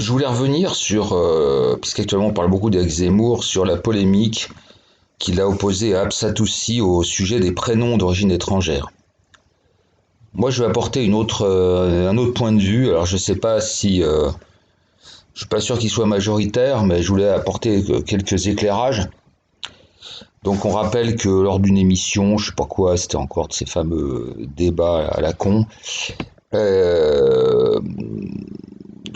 Je voulais revenir sur, puisqu'actuellement on parle beaucoup d'Éric Zemmour, sur la polémique qu'il a opposée à Absatoussi au sujet des prénoms d'origine étrangère. Moi, je vais apporter un autre point de vue. Alors, je sais pas si, je suis pas sûr qu'il soit majoritaire, mais je voulais apporter quelques éclairages. Donc, on rappelle que lors d'une émission, je sais pas quoi, c'était encore de ces fameux débats à la con, euh,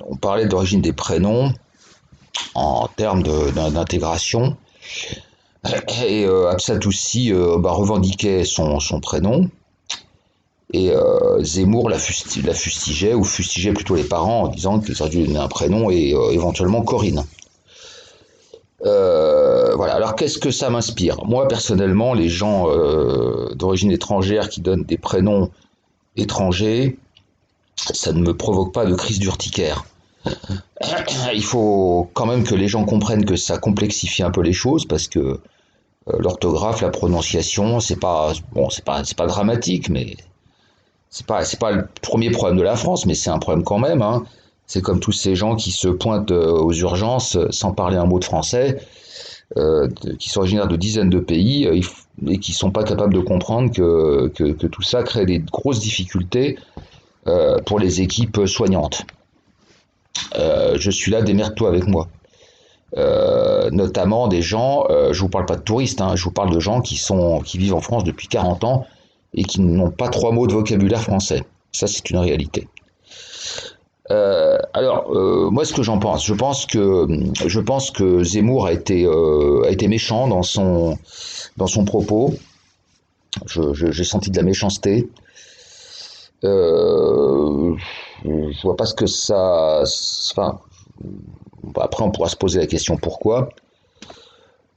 on parlait d'origine des prénoms en termes d'intégration. Et Absatoussi revendiquait son prénom. Et Zemmour la fustigeait, ou fustigeait plutôt les parents en disant qu'ils auraient dû donner un prénom et éventuellement Corinne. Voilà, alors qu'est-ce que ça m'inspire? Moi personnellement, les gens d'origine étrangère qui donnent des prénoms étrangers, ça ne me provoque pas de crise d'urticaire. Il faut quand même que les gens comprennent que ça complexifie un peu les choses parce que l'orthographe, la prononciation, c'est pas dramatique, mais c'est pas le premier problème de la France, mais c'est un problème quand même, hein. C'est comme tous ces gens qui se pointent aux urgences sans parler un mot de français, qui sont originaires de dizaines de pays et qui sont pas capables de comprendre que tout ça crée des grosses difficultés pour les équipes soignantes. Je suis là, démerde-toi avec moi. Notamment des gens, je vous parle pas de touristes, hein, je vous parle de gens qui vivent en France depuis 40 ans et qui n'ont pas trois mots de vocabulaire français. Ça, c'est une réalité. Moi, ce que j'en pense, je pense que Zemmour a été méchant dans son propos. J'ai senti de la méchanceté. Je vois pas ce que ça. Enfin, après, on pourra se poser la question pourquoi.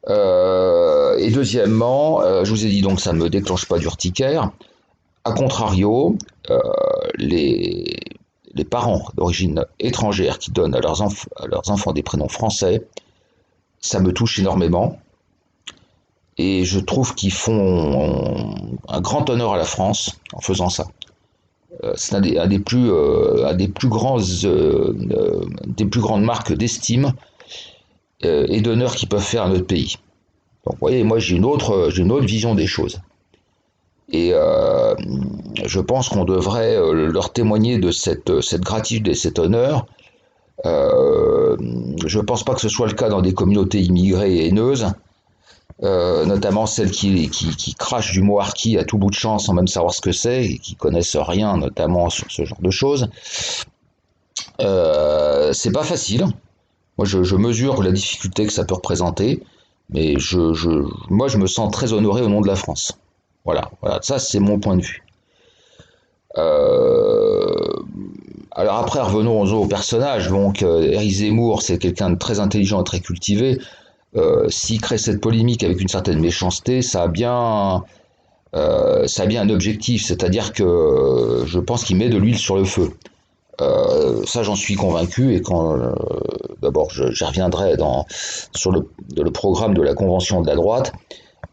Et deuxièmement, je vous ai dit donc ça ne me déclenche pas d'urticaire. A contrario, les, les parents d'origine étrangère qui donnent à leurs enfants des prénoms français, ça me touche énormément. Et je trouve qu'ils font un grand honneur à la France en faisant ça. C'est des plus grandes marques d'estime et d'honneur qu'ils peuvent faire à notre pays. Donc, vous voyez, moi j'ai une autre vision des choses. Et je pense qu'on devrait leur témoigner de cette gratitude et cet honneur. Je ne pense pas que ce soit le cas dans des communautés immigrées et haineuses, notamment celles qui crachent du mot harki à tout bout de champ sans même savoir ce que c'est et qui connaissent rien, notamment sur ce genre de choses. C'est pas facile. Moi, je mesure la difficulté que ça peut représenter, mais moi, je me sens très honoré au nom de la France. Voilà, ça c'est mon point de vue. Euh, alors après, revenons au personnage. Donc, Éric Zemmour, c'est quelqu'un de très intelligent et très cultivé. S'il crée cette polémique avec une certaine méchanceté, ça a bien un objectif, c'est-à-dire que je pense qu'il met de l'huile sur le feu. Ça, j'en suis convaincu. Et quand d'abord, j'y reviendrai sur le programme de la convention de la droite.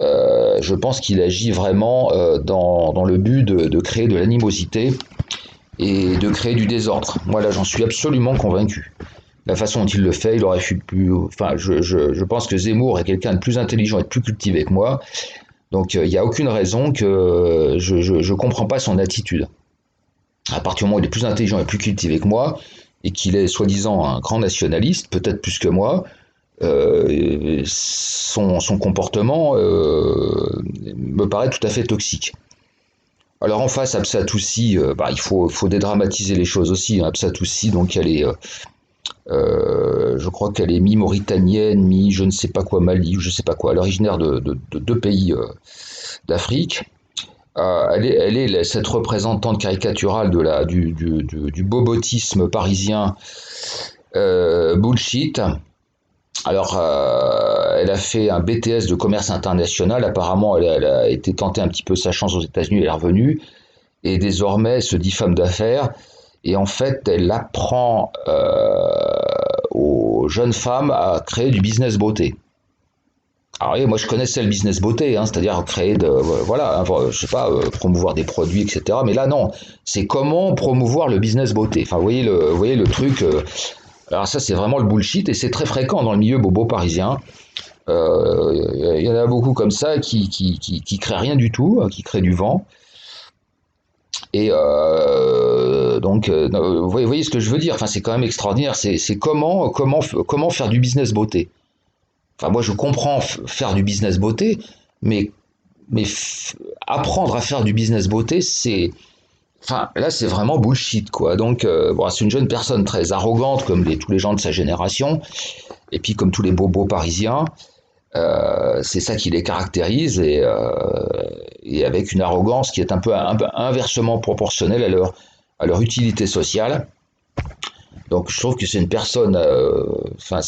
Je pense qu'il agit vraiment dans le but de créer de l'animosité et de créer du désordre. Moi, là, j'en suis absolument convaincu. La façon dont il le fait, il aurait pu. Enfin, je pense que Zemmour est quelqu'un de plus intelligent et de plus cultivé que moi. Donc, il n'y a aucune raison que je comprends pas son attitude. À partir du moment où il est plus intelligent et plus cultivé que moi, et qu'il est soi-disant un grand nationaliste, peut-être plus que moi, son comportement me paraît tout à fait toxique. Alors en face, Absatoussi, faut dédramatiser les choses aussi. Hein. Absatoussi, donc je crois qu'elle est mi-mauritanienne, mi je ne sais pas quoi, Mali, ou je sais pas quoi, elle est originaire de deux pays d'Afrique. Elle est cette représentante caricaturale du bobotisme parisien bullshit. Alors, elle a fait un BTS de commerce international. Apparemment, elle a été tentée un petit peu sa chance aux États-Unis. Elle est revenue. Et désormais, elle se dit femme d'affaires. Et en fait, elle apprend aux jeunes femmes à créer du business beauté. Alors oui, moi je connaissais le business beauté, hein, c'est-à-dire créer je sais pas, promouvoir des produits, etc. Mais là non, c'est comment promouvoir le business beauté. Enfin, vous voyez le truc. Alors ça, c'est vraiment le bullshit et c'est très fréquent dans le milieu bobo parisien. Il y en a beaucoup comme ça qui créent rien du tout, qui créent du vent. Et vous voyez ce que je veux dire. Enfin, c'est quand même extraordinaire. C'est comment faire du business beauté. Enfin, moi, je comprends faire du business beauté, mais apprendre à faire du business beauté, enfin, là, c'est vraiment bullshit, quoi. Donc, bon, c'est une jeune personne très arrogante, comme tous les gens de sa génération, et puis comme tous les bobos parisiens. C'est ça qui les caractérise, et avec une arrogance qui est un peu inversement proportionnelle à leur utilité sociale. Donc, je trouve que c'est une personne, enfin,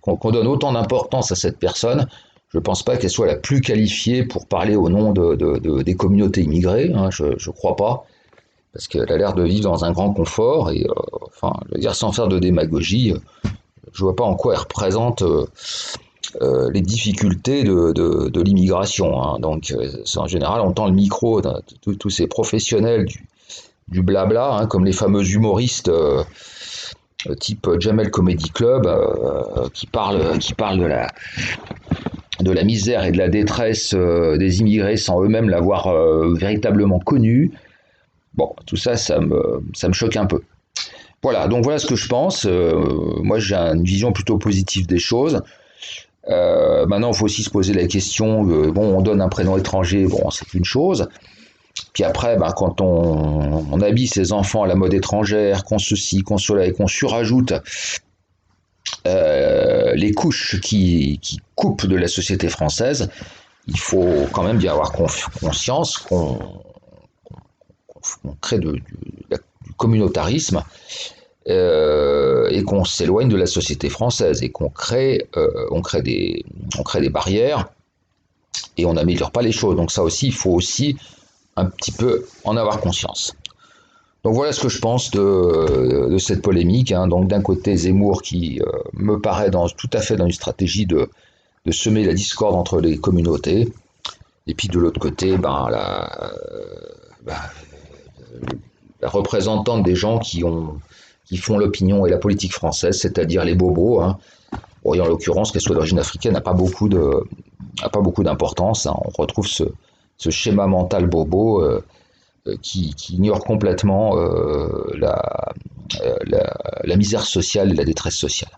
qu'on donne autant d'importance à cette personne. Je ne pense pas qu'elle soit la plus qualifiée pour parler au nom des communautés immigrées, hein, je ne crois pas. Parce qu'elle a l'air de vivre dans un grand confort, et enfin, je veux dire, sans faire de démagogie, je vois pas en quoi elle représente les difficultés de l'immigration, hein. Donc, en général, on tend le micro de tous ces professionnels du blabla, hein, comme les fameux humoristes type Jamel Comedy Club, qui parlent de la misère et de la détresse des immigrés sans eux-mêmes l'avoir véritablement connue. Bon, tout ça, ça me choque un peu. Voilà, donc voilà ce que je pense. Moi, j'ai une vision plutôt positive des choses. Maintenant, il faut aussi se poser la question, bon, on donne un prénom étranger, bon, c'est une chose. Puis après, ben, quand on habille ses enfants à la mode étrangère, qu'on ceci, qu'on cela, et qu'on surajoute les couches qui coupent de la société française, il faut quand même bien avoir conscience qu'on crée du communautarisme, et qu'on s'éloigne de la société française et qu'on crée des barrières et on n'améliore pas les choses. Donc ça aussi, il faut aussi un petit peu en avoir conscience. Donc voilà ce que je pense de cette polémique, hein. Donc d'un côté Zemmour qui me paraît tout à fait dans une stratégie de semer la discorde entre les communautés, et puis de l'autre côté, la représentante des gens qui font l'opinion et la politique française, c'est-à-dire les bobos, hein. Bon, et en l'occurrence, qu'elle soit d'origine africaine n'a pas beaucoup d'importance, hein. On retrouve ce schéma mental bobo qui ignore complètement la misère sociale et la détresse sociale.